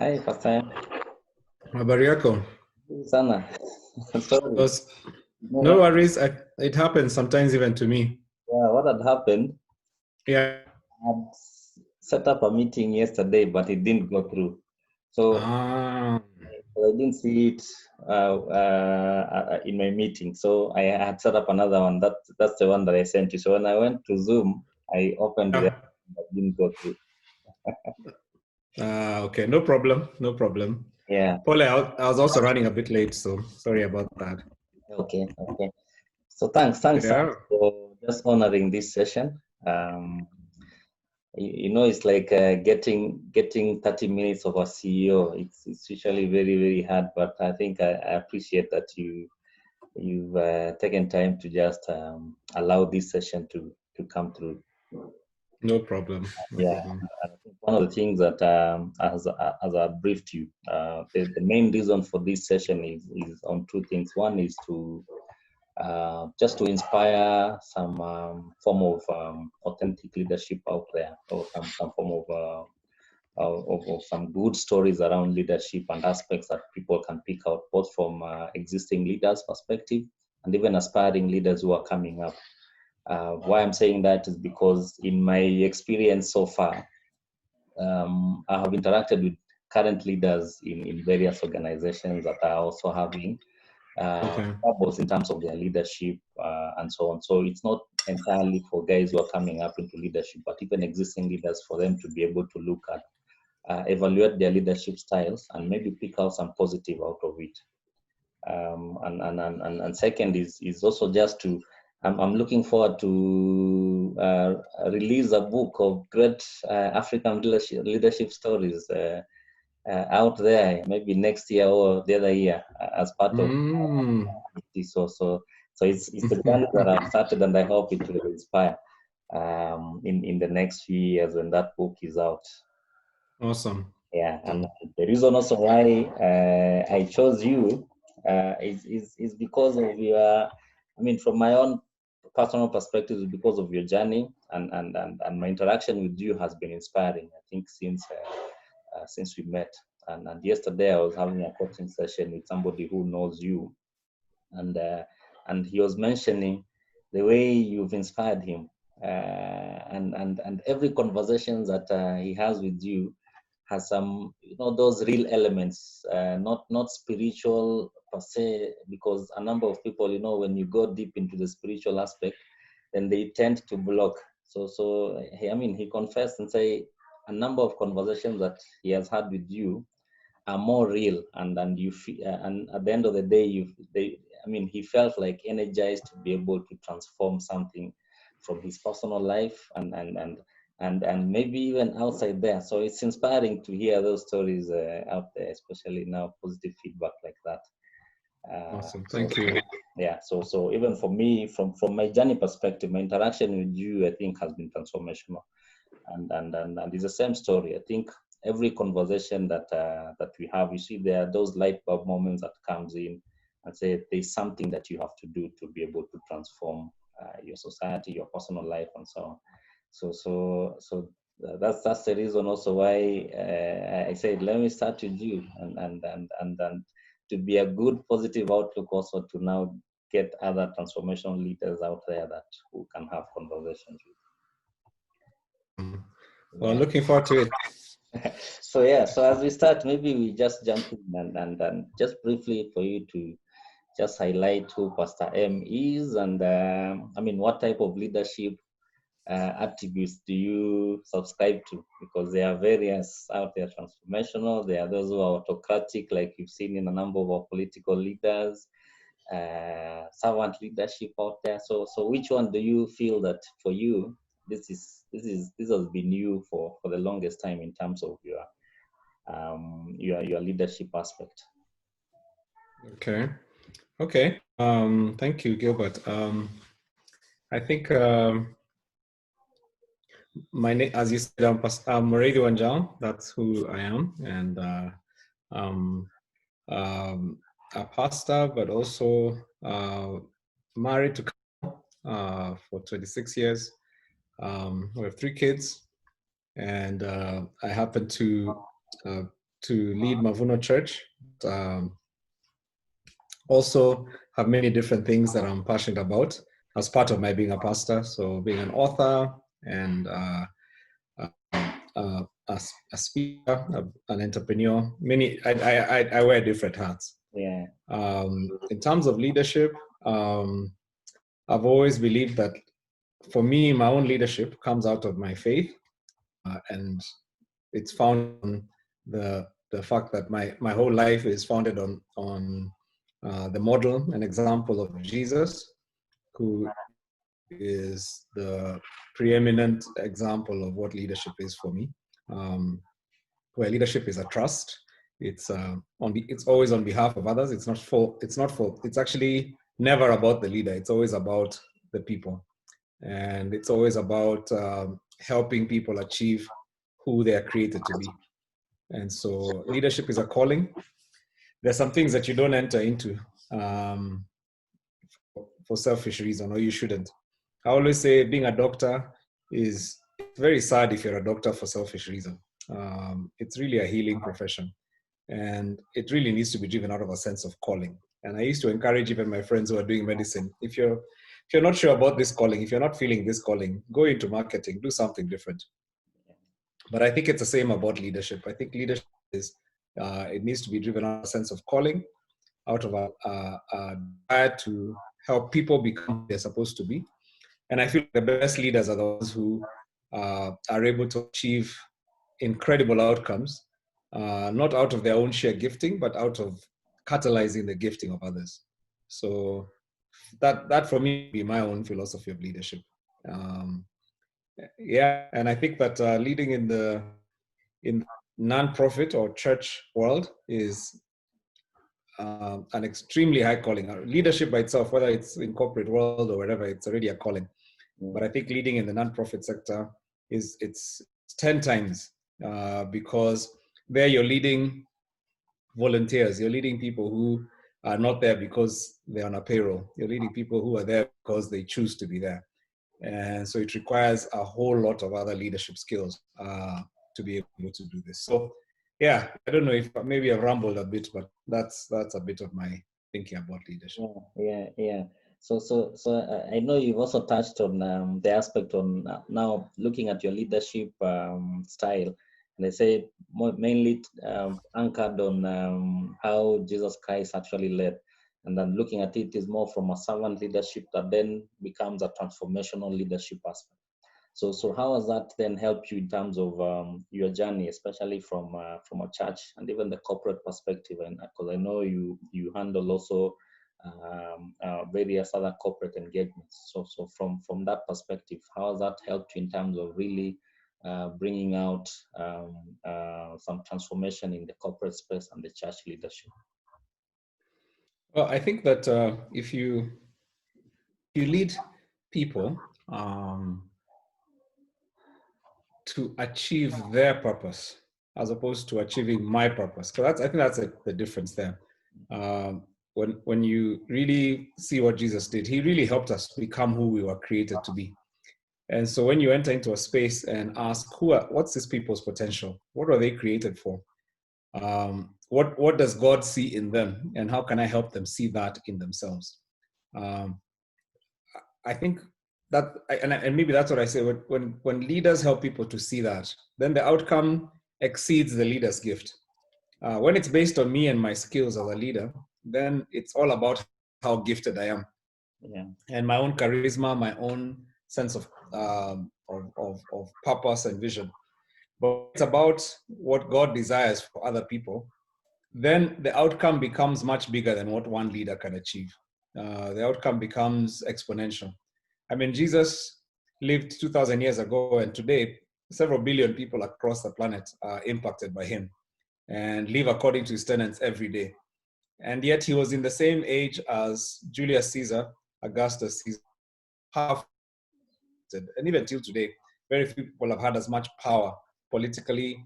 Hi, Pastor. Habari yako? Sana. Sorry. No worries. It happens sometimes even to me. Yeah, what had happened? Yeah. I had set up a meeting yesterday, but it didn't go through. So I didn't see it in my meeting. So I had set up another one. That's the one that I sent you. So when I went to Zoom, I opened it, but it didn't go through. Okay, no problem. No problem. Yeah. Paul, I was also running a bit late, so sorry about that. Okay. So thanks for just honoring this session. It's like getting 30 minutes of a CEO. It's usually very, very hard, but I think I appreciate that you've taken time to just allow this session to come through. No problem. Problem. I think one of the things that as I briefed you, the main reason for this session is on two things. One is to just to inspire some form of authentic leadership out there, or some form of some good stories around leadership and aspects that people can pick out, both from existing leaders' perspective and even aspiring leaders who are coming up. Why I'm saying that is because in my experience so far, I have interacted with current leaders in various organizations that are also having troubles in terms of their leadership and so on. So it's not entirely for guys who are coming up into leadership, but even existing leaders, for them to be able to look at, evaluate their leadership styles and maybe pick out some positive out of it. And second is also just to, I'm looking forward to release a book of great African leadership stories out there, maybe next year or the other year, as part of this also. So it's the journey that I've started, and I hope it will inspire in the next few years when that book is out. Awesome. Yeah, and the reason also why I chose you is because of your, from my own personal perspective, is because of your journey, and my interaction with you has been inspiring, I think, since we met. And yesterday I was having a coaching session with somebody who knows you, and he was mentioning the way you've inspired him, and every conversation that he has with you has some, those real elements, not spiritual per se, because a number of people, when you go deep into the spiritual aspect, then they tend to block. So he confessed and say a number of conversations that he has had with you are more real, and you feel, and at the end of the day, he felt like energized to be able to transform something from his personal life and maybe even outside there. So it's inspiring to hear those stories out there, especially now, positive feedback like that. Awesome, thank you. Yeah, so even for me, from my journey perspective, my interaction with you, I think, has been transformational, and it's the same story. I think every conversation that we have, you see, there are those light bulb moments that comes in and say there's something that you have to do to be able to transform your society, your personal life, and so on. So that's the reason also why I said, let me start with you, and to be a good positive outlook, also to now get other transformational leaders out there that who can have conversations with. Well, looking forward to it. So as we start, maybe we just jump in and just briefly for you to just highlight who Pastor M is, and what type of leadership attributes do you subscribe to? Because there are various out there: transformational, there are those who are autocratic, like you've seen in a number of our political leaders, servant leadership out there. So which one do you feel that for you this has been you for the longest time in terms of your leadership aspect? Okay. Thank you, Gilbert. I think my name, as you said, I'm Muriithi Wanjau. That's who I am, and a pastor, but also married to for 26 years. We have 3 kids, and I happen to to lead Mavuno Church. Also have many different things that I'm passionate about as part of my being a pastor. So being an author and a speaker, an entrepreneur. I wear different hats. Yeah. In terms of leadership, I've always believed that for me, my own leadership comes out of my faith, and it's found on the fact that my whole life is founded on the model and example of Jesus, who is the preeminent example of what leadership is for me. Where leadership is a trust. It's it's always on behalf of others. It's actually never about the leader. It's always about the people, and it's always about helping people achieve who they are created to be. And so leadership is a calling. There's some things that you don't enter into for selfish reason, or you shouldn't. I always say being a doctor is very sad if you're a doctor for selfish reason. It's really a healing profession, and it really needs to be driven out of a sense of calling. And I used to encourage even my friends who are doing medicine, if you're not sure about this calling, if you're not feeling this calling, go into marketing, do something different. But I think it's the same about leadership. I think leadership is it needs to be driven out of a sense of calling, out of a desire to help people become who they're supposed to be. And I feel the best leaders are those who are able to achieve incredible outcomes, not out of their own sheer gifting, but out of catalyzing the gifting of others. So that for me would be my own philosophy of leadership. Yeah, and I think that leading in the non-profit or church world is an extremely high calling. Leadership by itself, whether it's in corporate world or wherever, it's already a calling. But I think leading in the non-profit sector it's 10 times because there you're leading volunteers. You're leading people who are not there because they're on a payroll. You're leading people who are there because they choose to be there. And so it requires a whole lot of other leadership skills to be able to do this. So yeah, I don't know if maybe I've rambled a bit, but that's a bit of my thinking about leadership. Yeah. So I know you've also touched on the aspect on now looking at your leadership style, and they say mainly anchored on how Jesus Christ actually led, and then looking at it is more from a servant leadership that then becomes a transformational leadership aspect. So how has that then helped you in terms of your journey, especially from a church and even the corporate perspective? And because I know you handle also various other corporate engagements. So from that perspective, how has that helped you in terms of really bringing out some transformation in the corporate space and the church leadership? Well, I think that if you lead people to achieve their purpose as opposed to achieving my purpose, because I think that's the difference there. When you really see what Jesus did, he really helped us become who we were created to be. And so when you enter into a space and ask, what's this people's potential? What are they created for? What does God see in them? And how can I help them see that in themselves? I think that, and maybe that's what I say, when leaders help people to see that, then the outcome exceeds the leader's gift. When it's based on me and my skills as a leader, then it's all about how gifted I am, and my own charisma, my own sense of purpose and vision. But it's about what God desires for other people. Then the outcome becomes much bigger than what one leader can achieve. The outcome becomes exponential. I mean, Jesus lived 2,000 years ago, and today several billion people across the planet are impacted by him and live according to his tenets every day. And yet he was in the same age as Julius Caesar, Augustus Caesar, and even till today, very few people have had as much power politically,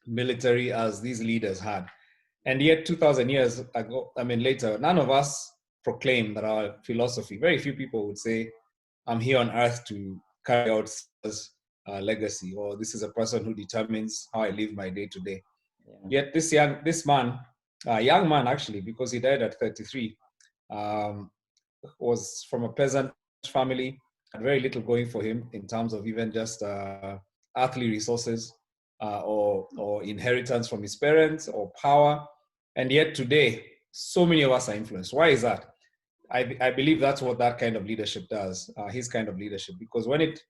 military, as these leaders had. And yet 2,000 years ago, later, none of us proclaim that our philosophy, very few people would say, I'm here on earth to carry out Caesar's legacy, or this is a person who determines how I live my day to day. Yet this young man actually, because he died at 33, was from a peasant family, had very little going for him in terms of even just earthly resources or inheritance from his parents or power. And yet today, so many of us are influenced. Why is that? I believe that's what that kind of leadership does, his kind of leadership, because when it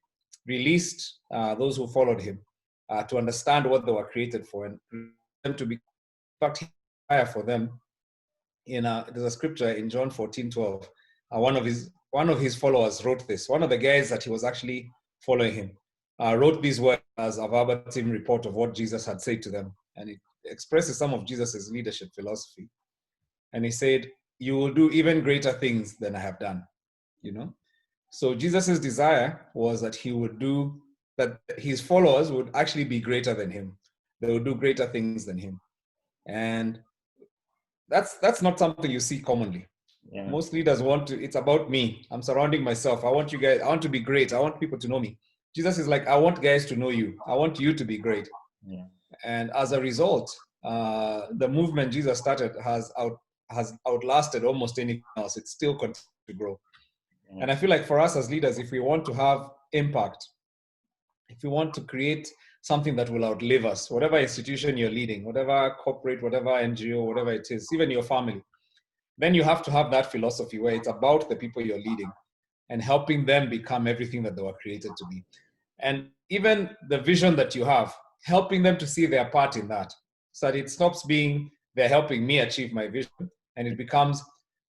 released those who followed him to understand what they were created for and them to be fire for them. There's a scripture in John 14:12. One of his followers wrote this. One of the guys that he was actually following him wrote these words as a verbatim report of what Jesus had said to them, and it expresses some of Jesus's leadership philosophy. And he said, "You will do even greater things than I have done." You know, so Jesus's desire was that that his followers would actually be greater than him. They would do greater things than him, and that's not something you see commonly. Yeah. Most leaders it's about me. I'm surrounding myself. I want to be great. I want people to know me. Jesus is like, I want guys to know you. I want you to be great. Yeah. And as a result, the movement Jesus started has outlasted almost anything else. It's still continues to grow. Yeah. And I feel like for us as leaders, if we want to have impact, if we want to create something that will outlive us, whatever institution you're leading, whatever corporate, whatever NGO, whatever it is, even your family, then you have to have that philosophy where it's about the people you're leading and helping them become everything that they were created to be. And even the vision that you have, helping them to see their part in that, so that it stops being they're helping me achieve my vision, and it becomes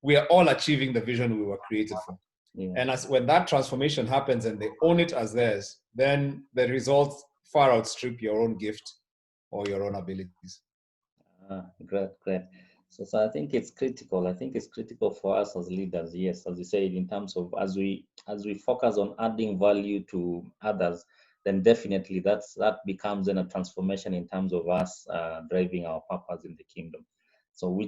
we are all achieving the vision we were created for. Yeah. And when that transformation happens and they own it as theirs, then the results far outstrip your own gift or your own abilities. Great. So I think it's critical. I think it's critical for us as leaders. Yes, as you said, in terms of as we focus on adding value to others, then definitely that becomes then a transformation in terms of us driving our purpose in the kingdom. So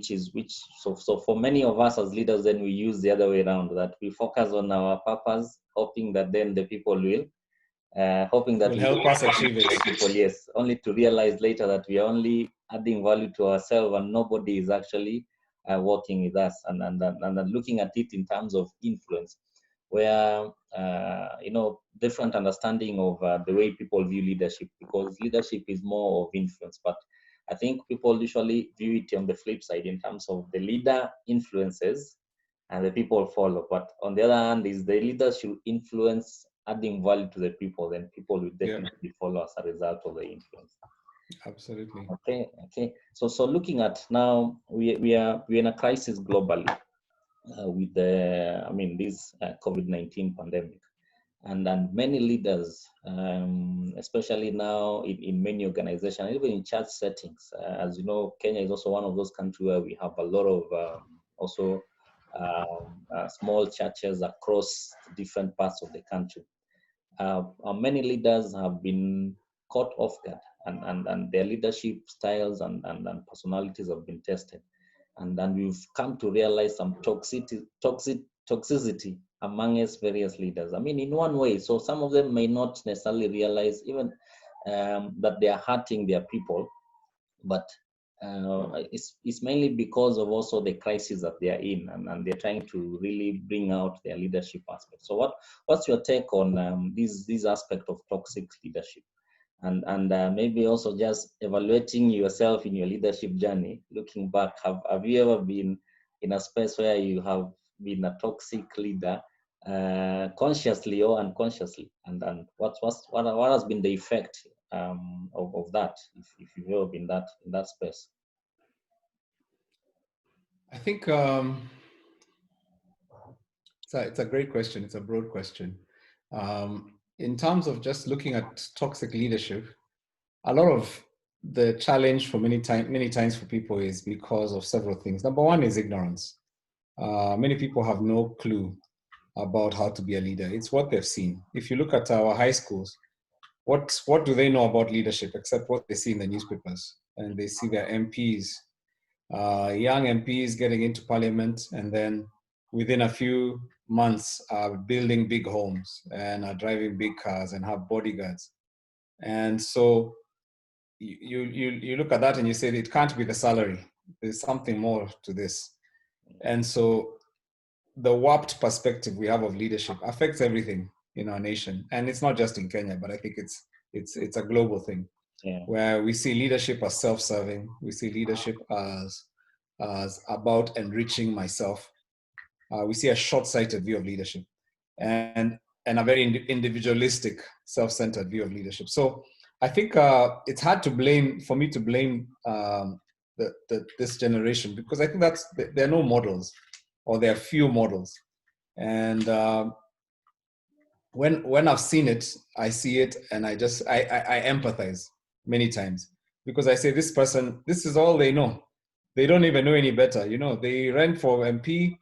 so for many of us as leaders, then we use the other way around, that we focus on our purpose, hoping that then the people will hoping that will help us achieve it. People, yes, only to realize later that we are only adding value to ourselves and nobody is actually working with us, and looking at it in terms of influence, where different understanding of the way people view leadership, because leadership is more of influence, but I think people usually view it on the flip side in terms of the leader influences and the people follow. But on the other hand, is the leader should influence, adding value to the people, then people will definitely follow as a result of the influence. Absolutely. Okay. So looking at now, we're in a crisis globally with this COVID-19 pandemic, and many leaders, especially now in many organizations, even in church settings. As you know, Kenya is also one of those countries where we have a lot of small churches across different parts of the country. Many leaders have been caught off guard, and their leadership styles and personalities have been tested. And we've come to realize some toxicity amongst various leaders. I mean, in one way, so some of them may not necessarily realize even that they are hurting their people, but it's mainly because of also the crisis that they are in, and they're trying to really bring out their leadership aspect. So what's your take on this aspect of toxic leadership, and maybe also just evaluating yourself in your leadership journey, looking back, have you ever been in a space where you have been a toxic leader, consciously or unconsciously, and what has been the effect of that, if you've ever been in that space? I think it's a great question. It's a broad question. In terms of just looking at toxic leadership, a lot of the challenge for many times for people is because of several things. Number one is ignorance. Many people have no clue about how to be a leader. It's what they've seen. If you look at our high schools, what do they know about leadership except what they see in the newspapers? And they see their MPs, young MPs getting into parliament, and then within a few months are building big homes and are driving big cars and have bodyguards. And so you look at that and you say it can't be the salary. There's something more to this. And so the warped perspective we have of leadership affects everything in our nation. And it's not just in Kenya, but I think it's a global thing, where we see leadership as self-serving. We see leadership as about enriching myself. We see a short-sighted view of leadership and a very individualistic, self-centered view of leadership. So I think it's hard for me to blame this generation, because I think there are no models, or there are few models. And when I've seen it, I see it, and I empathize many times, because I say, this person, this is all they know. They don't even know any better. They ran for MP.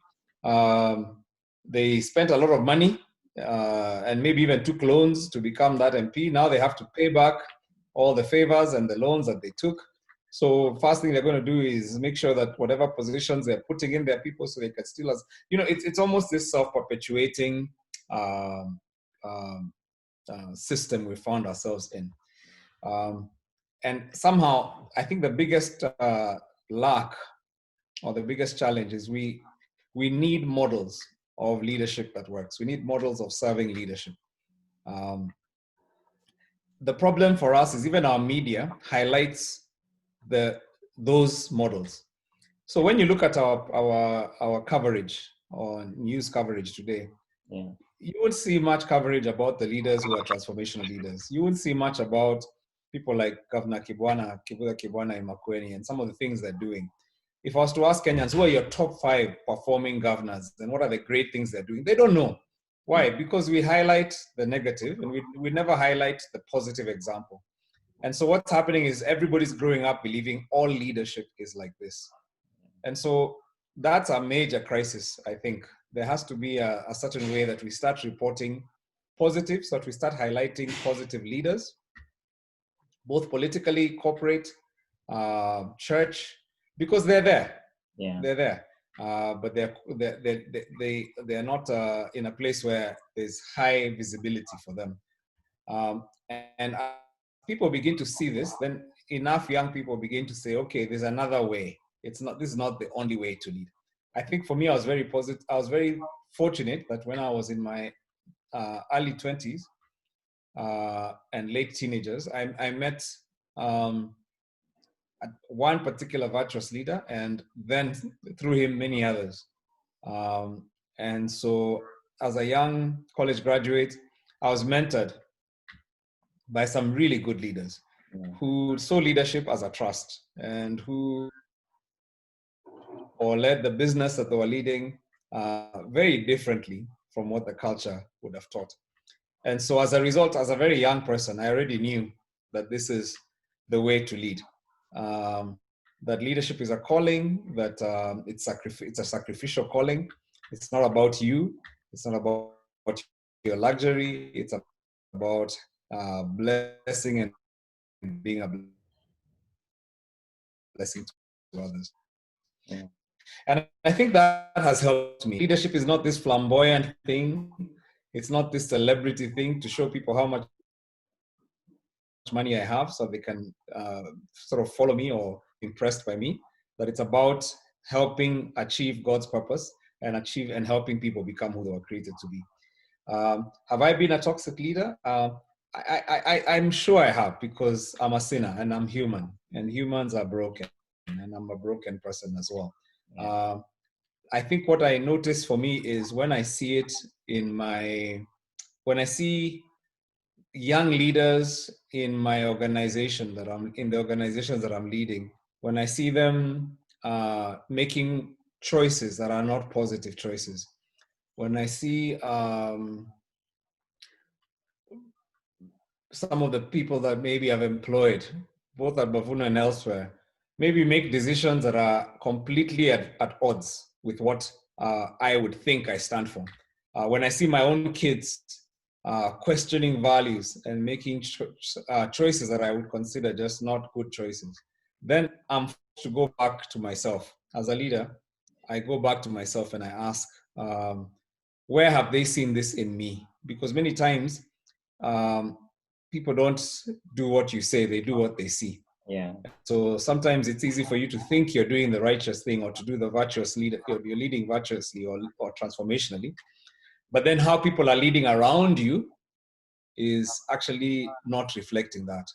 They spent a lot of money and maybe even took loans to become that MP. Now they have to pay back all the favors and the loans that they took. So first thing they're going to do is make sure that whatever positions they're putting in their people, so they can steal us. It's almost this self-perpetuating system we found ourselves in. And somehow, I think the biggest lack, or the biggest challenge, is we need models of leadership that works. We need models of serving leadership. The problem for us is even our media highlights those models. So when you look at our coverage, or news coverage today, you won't see much coverage about the leaders who are transformational leaders. You won't see much about people like Governor Kibuga Kibwana in Makueni and some of the things they're doing. If I was to ask Kenyans, who are your top 5 performing governors and what are the great things they're doing, they don't know. Why? Because we highlight the negative and we never highlight the positive example. And so what's happening is everybody's growing up believing all leadership is like this. And so that's a major crisis, I think. There has to be a certain way that we start reporting positive, so that we start highlighting positive leaders, both politically, corporate, church, because they're there. They're there. But they're not in a place where there's high visibility for them. And as people begin to see this, then enough young people begin to say, okay, there's another way. This is not the only way to lead. I think for me, I was very positive. I was very fortunate that when I was in my early 20s and late teenagers, I met one particular virtuous leader, and then through him, many others. And so as a young college graduate, I was mentored by some really good leaders who saw leadership as a trust, and who led the business that they were leading very differently from what the culture would have taught. And so as a result, as a very young person, I already knew that this is the way to lead. That leadership is a calling, that it's a sacrificial calling. It's not about you. It's not about your luxury. It's about blessing and being a blessing to others. And I think that has helped me. Leadership is not this flamboyant thing. It's not this celebrity thing to show people how much money I have so they can sort of follow me or impressed by me. But it's about helping achieve God's purpose and helping people become who they were created to be. Have I been a toxic leader? I'm sure I have, because I'm a sinner and I'm human, and humans are broken, and I'm a broken person as well. I think what I notice for me is when I see young leaders in my organization in the organizations that I'm leading, when I see them making choices that are not positive choices, when I see some of the people that maybe I've employed, both at Mavuno and elsewhere, maybe make decisions that are completely at odds with what I would think I stand for. When I see my own kids questioning values and making choices that I would consider just not good choices, then I'm forced to go back to myself. As a leader, I go back to myself and I ask, where have they seen this in me? Because many times, people don't do what you say, they do what they see. Yeah. So sometimes it's easy for you to think you're doing the righteous thing or to do the virtuous lead, you're leading virtuously or transformationally. But then how people are leading around you is actually not reflecting that.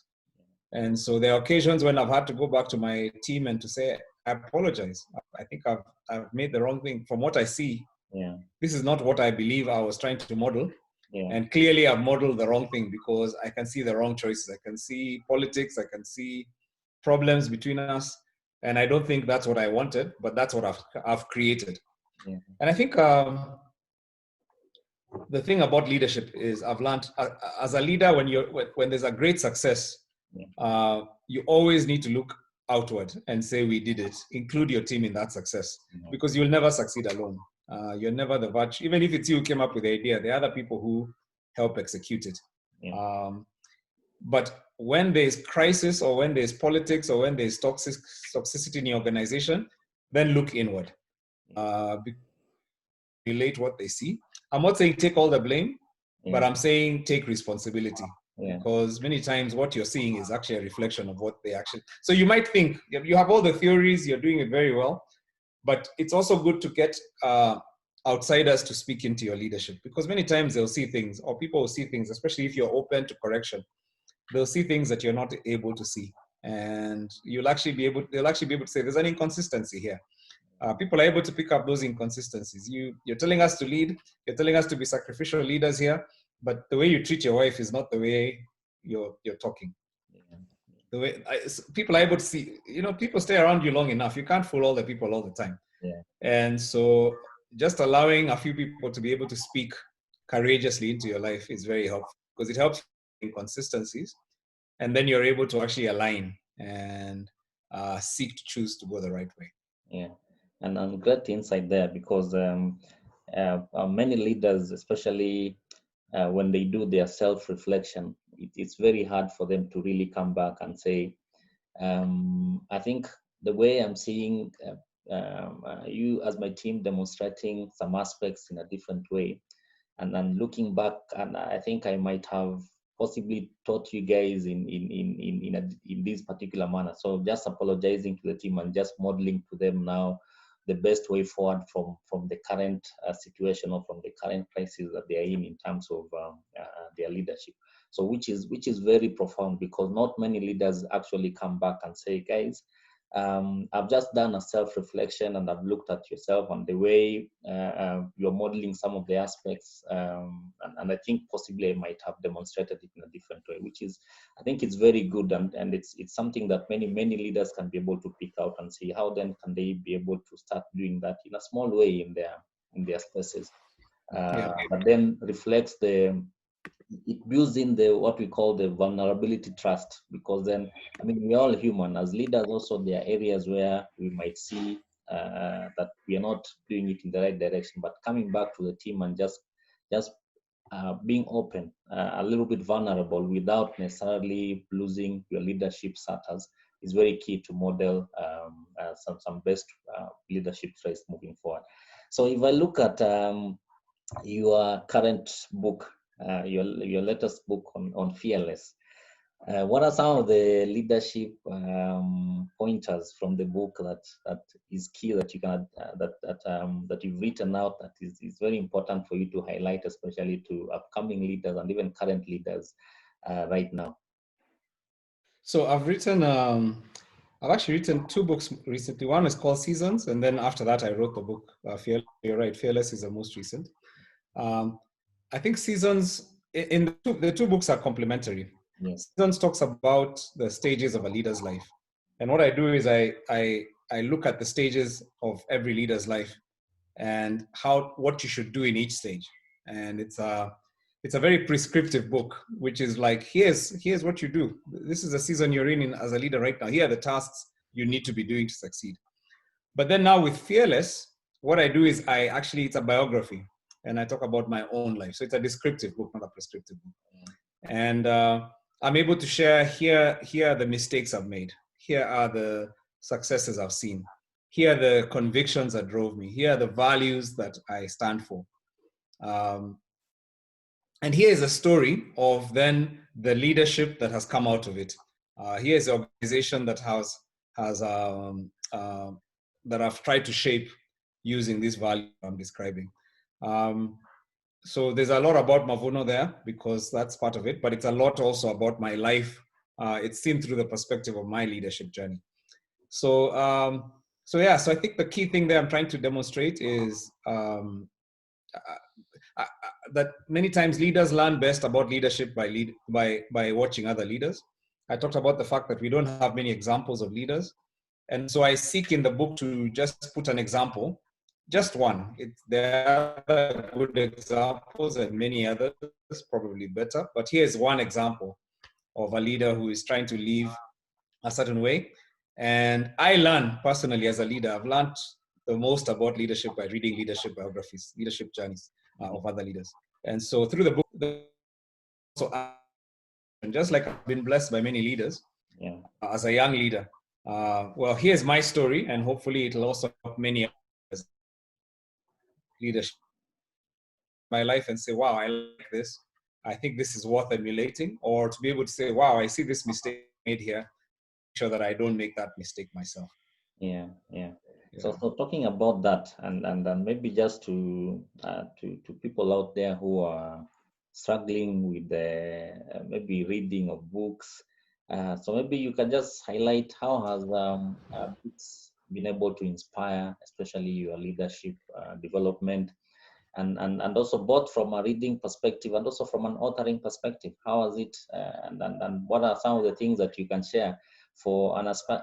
And so there are occasions when I've had to go back to my team and to say, I apologize. I think I've made the wrong thing. From what I see, Yeah. this is not what I believe I was trying to model. Yeah. And clearly I've modeled the wrong thing because I can see the wrong choices. I can see politics. I can see problems between us. And I don't think that's what I wanted, but that's what I've created. Yeah. And I think the thing about leadership is I've learned as a leader, when there's a great success, you always need to look outward and say, we did it. Include your team in that success, because you'll never succeed alone. You're never the virtue. Even if it's you who came up with the idea, there are other people who help execute it. Yeah. But when there's crisis or when there's politics or when there's toxicity in your organization, then look inward. Relate what they see. I'm not saying take all the blame, but I'm saying take responsibility. Because many times what you're seeing is actually a reflection of what they actually. So you might think you have all the theories, you're doing it very well, but it's also good to get outsiders to speak into your leadership, because many times they'll see things, or people will see things, especially if you're open to correction. They'll see things that you're not able to see, and they'll actually be able to say there's an inconsistency here. People are able to pick up those inconsistencies. You're telling us to lead, you're telling us to be sacrificial leaders here, but the way you treat your wife is not the way you're talking. The way people are able to see, people stay around you long enough. You can't fool all the people all the time. And so just allowing a few people to be able to speak courageously into your life is very helpful, because it helps inconsistencies, and then you're able to actually align and seek to choose to go the right way. Yeah, and great insight there, because many leaders, especially when they do their self-reflection, it's very hard for them to really come back and say, I think the way I'm seeing you as my team demonstrating some aspects in a different way, and then looking back, and I think I might have possibly taught you guys in this particular manner. So just apologizing to the team and just modeling to them now the best way forward from the current situation, or from the current crisis that they are in terms of their leadership. So which is very profound, because not many leaders actually come back and say, guys, I've just done a self-reflection, and I've looked at yourself and the way you're modeling some of the aspects, and I think possibly I might have demonstrated it in a different way, which is, I think it's very good, and it's something that many leaders can be able to pick out and see how then can they be able to start doing that in a small way in their spaces, but then reflects it builds in what we call the vulnerability trust, because then, I mean, we're all human. As leaders also, there are areas where we might see that we are not doing it in the right direction, but coming back to the team and just being open, a little bit vulnerable, without necessarily losing your leadership status, is very key to model some best leadership traits moving forward. So if I look at your current book, your latest book on Fearless, what are some of the leadership pointers from the book that is key, that you can that you've written out, that is very important for you to highlight, especially to upcoming leaders and even current leaders right now? So I've actually written 2 books recently. One is called Seasons, and then after that I wrote the book Fearless. You're right, Fearless is the most recent. I think Seasons, in the 2 books are complementary. Yes. Seasons talks about the stages of a leader's life, and what I do is I look at the stages of every leader's life and what you should do in each stage. And it's a very prescriptive book, which is like, here's what you do. This is the season you're in as a leader right now. Here are the tasks you need to be doing to succeed. But then now with Fearless, what I do is it's a biography, and I talk about my own life. So it's a descriptive book, not a prescriptive book. And I'm able to share, here are the mistakes I've made. Here are the successes I've seen. Here are the convictions that drove me. Here are the values that I stand for. And here is a story of then the leadership that has come out of it. Here is an organization that has that I've tried to shape using this value I'm describing. So there's a lot about Mavuno there because that's part of it, but it's a lot also about my life. It's seen through the perspective of my leadership journey. So so I think the key thing there I'm trying to demonstrate is that many times leaders learn best about leadership by watching other leaders. I talked about the fact that we don't have many examples of leaders. And so I seek in the book to just put an example, just one. There are other good examples and many others, probably better. But here's one example of a leader who is trying to live a certain way. And I learn personally as a leader, I've learned the most about leadership by reading leadership biographies, leadership journeys of other leaders. And so through the book, so and just like I've been blessed by many leaders as a young leader. Well, here's my story, and hopefully it'll also help many others leadership in my life and say, wow, I like this. I think this is worth emulating, or to be able to say, wow, I see this mistake made here. Make sure that I don't make that mistake myself. Yeah. So talking about that, and maybe just to people out there who are struggling with maybe reading of books. So maybe you can just highlight how has books been able to inspire, especially your leadership development, and also both from a reading perspective and also from an authoring perspective. How has it, and what are some of the things that you can share for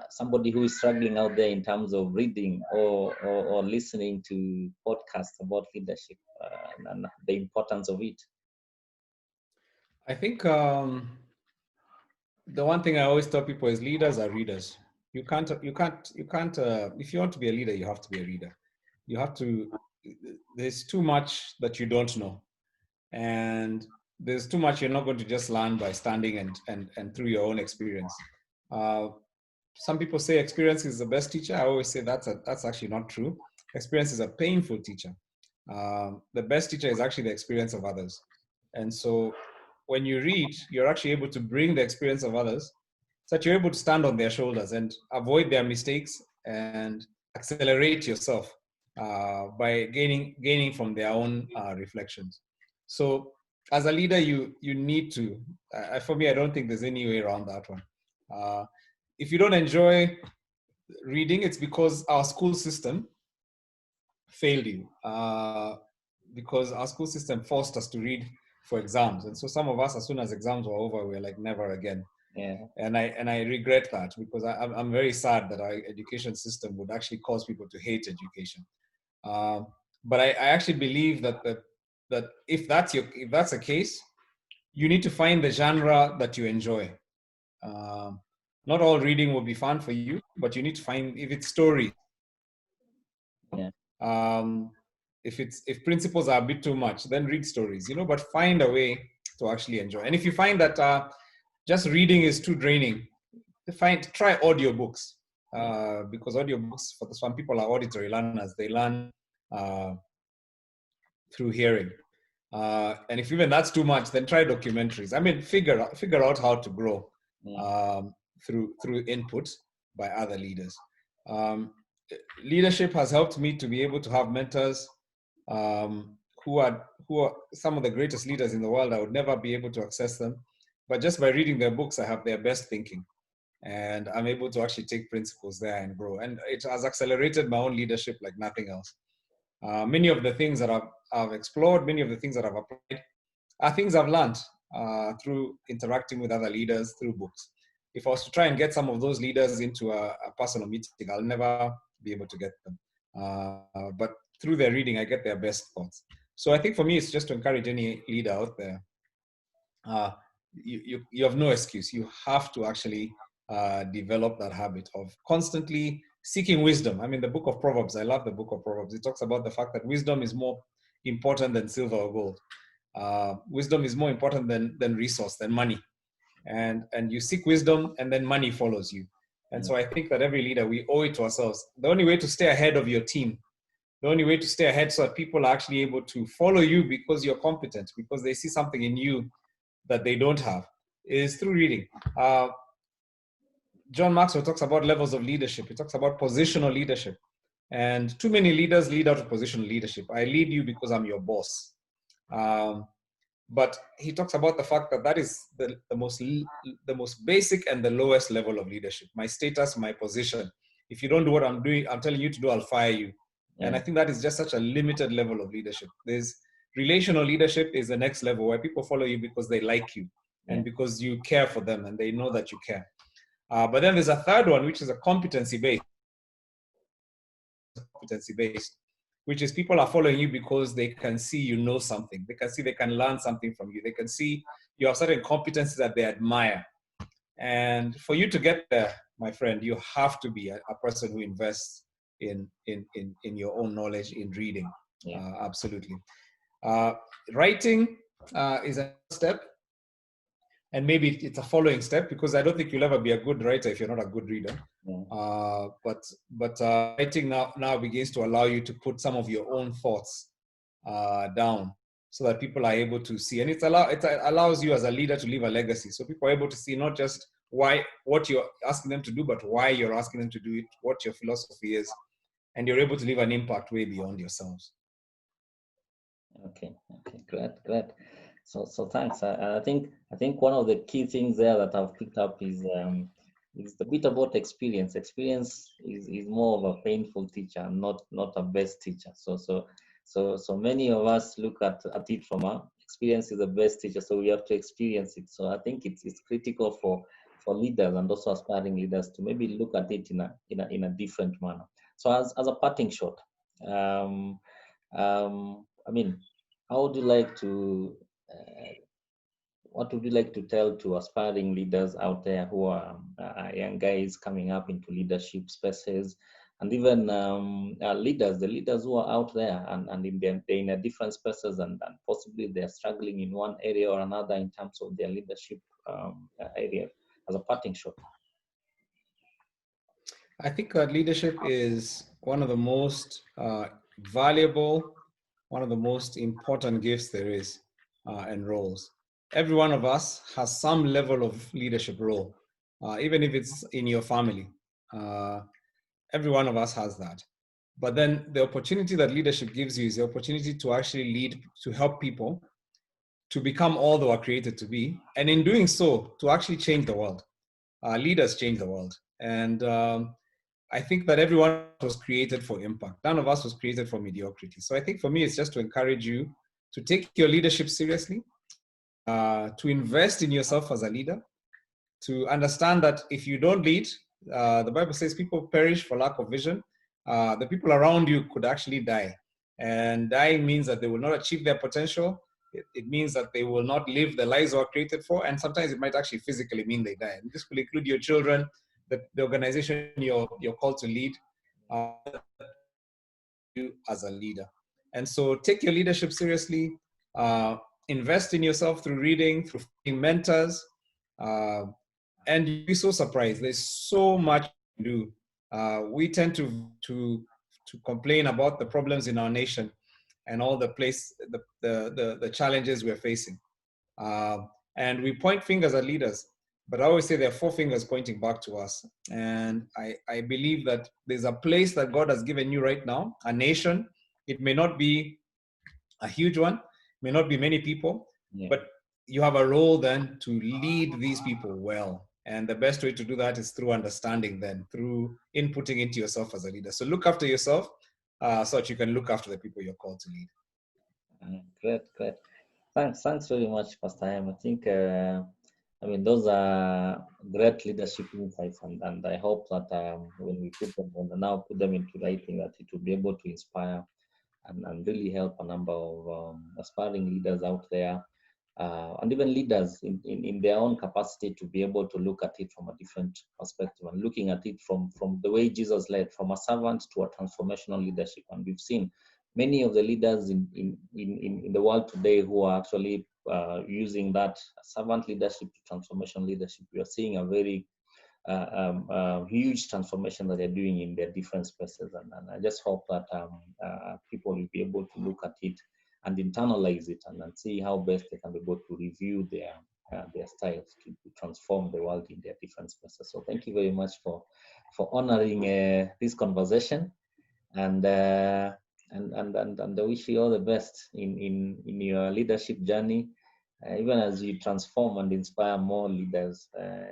somebody who is struggling out there in terms of reading or listening to podcasts about leadership and the importance of it? I think the one thing I always tell people is leaders are readers. You can't. If you want to be a leader, you have to be a reader. You have to. There's too much that you don't know, and there's too much you're not going to just learn by standing and through your own experience. Some people say experience is the best teacher. I always say that's actually not true. Experience is a painful teacher. The best teacher is actually the experience of others. And so when you read, you're actually able to bring the experience of others so that you're able to stand on their shoulders and avoid their mistakes and accelerate yourself by gaining from their own reflections. So as a leader, you need to, for me, I don't think there's any way around that one. If you don't enjoy reading, it's because our school system failed you. Because our school system forced us to read for exams. And so some of us, as soon as exams were over, we were like, never again. Yeah. And I regret that because I'm very sad that our education system would actually cause people to hate education. But I actually believe that if that's the case, you need to find the genre that you enjoy. Not all reading will be fun for you, but you need to find, if it's story. Yeah. If principles are a bit too much, then read stories, but find a way to actually enjoy. And if you find that just reading is too draining, try audiobooks, because audiobooks for some people are auditory learners. They learn through hearing. And if even that's too much, then try documentaries. I mean, figure out how to grow through input by other leaders. Leadership has helped me to be able to have mentors who are some of the greatest leaders in the world. I would never be able to access them, but just by reading their books, I have their best thinking, and I'm able to actually take principles there and grow. And it has accelerated my own leadership like nothing else. Many of the things that I've explored, many of the things that I've applied, are things I've learned through interacting with other leaders through books. If I was to try and get some of those leaders into a personal meeting, I'll never be able to get them. But through their reading, I get their best thoughts. So I think for me, it's just to encourage any leader out there. You have no excuse. You have to actually develop that habit of constantly seeking wisdom. I mean, the book of Proverbs, I love the book of Proverbs. It talks about the fact that wisdom is more important than silver or gold. Wisdom is more important than resource, than money. And you seek wisdom, and then money follows you. And so I think that every leader, we owe it to ourselves. The only way to stay ahead of your team, the only way to stay ahead so that people are actually able to follow you because you're competent, because they see something in you that they don't have, is through reading. John Maxwell talks about levels of leadership. He talks about positional leadership. And too many leaders lead out of positional leadership. I lead you because I'm your boss. But he talks about the fact that that is the most basic and the lowest level of leadership. My status, my position. If you don't do what I'm doing, I'm telling you to do, I'll fire you. Yeah. And I think that is just such a limited level of leadership. There's relational leadership is the next level where people follow you because they like you and because you care for them and they know that you care. But then there's a third one, which is a competency-based, which is people are following you because they can see you know something. They can see they can learn something from you. They can see you have certain competencies that they admire. And for you to get there, my friend, you have to be a person who invests in your own knowledge, in reading. Absolutely. Writing is a step. And maybe it's a following step, because I don't think you'll ever be a good writer if you're not a good reader. But writing now begins to allow you to put some of your own thoughts down so that people are able to see. And it allows you as a leader to leave a legacy. So people are able to see not just what you're asking them to do, but why you're asking them to do it, what your philosophy is. And you're able to leave an impact way beyond yourselves. Okay, great. So thanks. I think one of the key things there that I've picked up is the bit about experience. Experience is more of a painful teacher, not a best teacher. So many of us look at it from experience is the best teacher. So we have to experience it. So I think it's critical for leaders and also aspiring leaders to maybe look at it in a different manner. So as a parting shot, I mean, how would you like to? What would you like to tell to aspiring leaders out there who are young guys coming up into leadership spaces, and even the leaders who are out there and they're in a different spaces and possibly they're struggling in one area or another in terms of their leadership area, as a parting shot? I think that leadership is one of the most valuable, one of the most important gifts there is, and roles. Every one of us has some level of leadership role, even if it's in your family. Every one of us has that. But then the opportunity that leadership gives you is the opportunity to actually lead, to help people to become all they were created to be. And in doing so, to actually change the world. Leaders change the world. And I think that everyone was created for impact. None of us was created for mediocrity. So I think for me, it's just to encourage you to take your leadership seriously, to invest in yourself as a leader, to understand that if you don't lead, the Bible says people perish for lack of vision. The people around you could actually die. And dying means that they will not achieve their potential. It means that they will not live the lives they were created for. And sometimes it might actually physically mean they die. And this will include your children, the organization you're called to lead, you as a leader. And so take your leadership seriously, invest in yourself through reading, through finding mentors, and you'll be so surprised. There's so much to do. We tend to complain about the problems in our nation and all the challenges we're facing. And we point fingers at leaders, but I always say there are four fingers pointing back to us. And I believe that there's a place that God has given you right now, a nation. It may not be a huge one, may not be many people, but you have a role then to lead these people well. And the best way to do that is through understanding them, through inputting into yourself as a leader. So look after yourself so that you can look after the people you're called to lead. Great. Thanks very much, Pastor M. I think, those are great leadership insights, and I hope that when we put them into writing, that it will be able to inspire and really help a number of aspiring leaders out there, and even leaders in their own capacity to be able to look at it from a different perspective and looking at it from the way Jesus led, from a servant to a transformational leadership. And we've seen many of the leaders in the world today who are actually using that servant leadership to transformational leadership. We are seeing a very huge transformation that they're doing in their different spaces, and I just hope that people will be able to look at it and internalize it and see how best they can be able to review their styles to transform the world in their different spaces. So thank you very much for honoring this conversation, and I wish you all the best in your leadership journey, even as you transform and inspire more leaders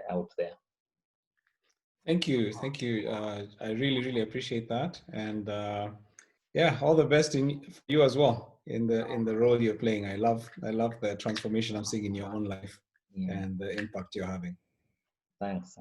out there. Thank you. I really appreciate that, and yeah, all the best for you as well in the role you're playing. I love the transformation I'm seeing in your own life and the impact you're having. Thanks.